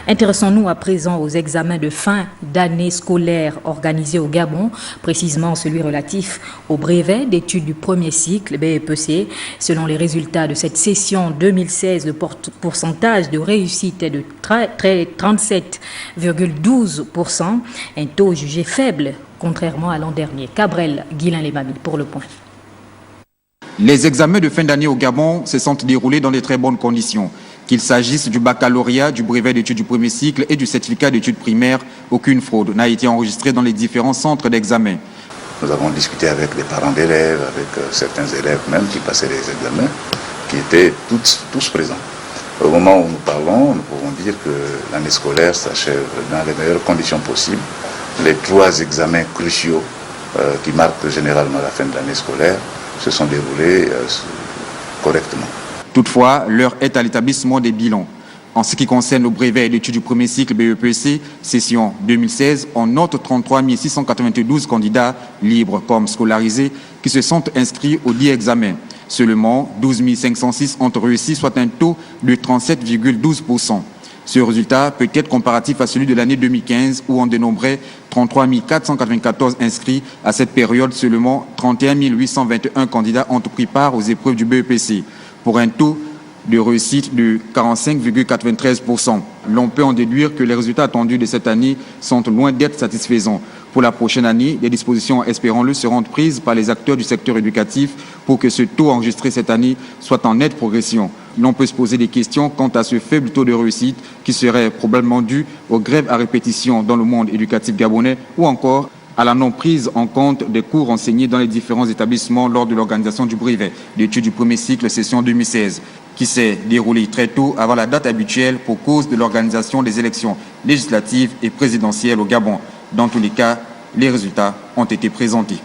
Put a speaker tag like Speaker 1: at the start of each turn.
Speaker 1: Intéressons-nous à présent aux examens de fin d'année scolaire organisés au Gabon, précisément celui relatif au brevet d'études du premier cycle BEPC. Selon les résultats de cette session 2016, le pourcentage de réussite est de 37,12%, un taux jugé faible contrairement à l'an dernier. Cabrel Guilain-Lemami pour Le Point.
Speaker 2: Les examens de fin d'année au Gabon se sont déroulés dans de très bonnes conditions. Qu'il s'agisse du baccalauréat, du brevet d'études du premier cycle et du certificat d'études primaires, aucune fraude n'a été enregistrée dans les différents centres d'examen.
Speaker 3: Nous avons discuté avec les parents d'élèves, avec certains élèves même qui passaient les examens, qui étaient tous présents. Au moment où nous parlons, nous pouvons dire que l'année scolaire s'achève dans les meilleures conditions possibles. Les 3 examens cruciaux qui marquent généralement la fin de l'année scolaire se sont déroulés correctement.
Speaker 2: Toutefois, l'heure est à l'établissement des bilans. En ce qui concerne le brevet d'études du premier cycle BEPC, session 2016, on note 33 692 candidats libres comme scolarisés qui se sont inscrits aux 10 examens. Seulement 12 506 ont réussi, soit un taux de 37,12%. Ce résultat peut être comparatif à celui de l'année 2015 où on dénombrait 33 494 inscrits. À cette période, seulement 31 821 candidats ont pris part aux épreuves du BEPC, pour un taux de réussite de 45,93%. L'on peut en déduire que les résultats attendus de cette année sont loin d'être satisfaisants. Pour la prochaine année, des dispositions, espérons-le, seront prises par les acteurs du secteur éducatif pour que ce taux enregistré cette année soit en nette progression. L'on peut se poser des questions quant à ce faible taux de réussite qui serait probablement dû aux grèves à répétition dans le monde éducatif gabonais ou encore à la non-prise en compte des cours enseignés dans les différents établissements lors de l'organisation du brevet d'études du premier cycle session 2016, qui s'est déroulé très tôt avant la date habituelle pour cause de l'organisation des élections législatives et présidentielles au Gabon. Dans tous les cas, les résultats ont été présentés.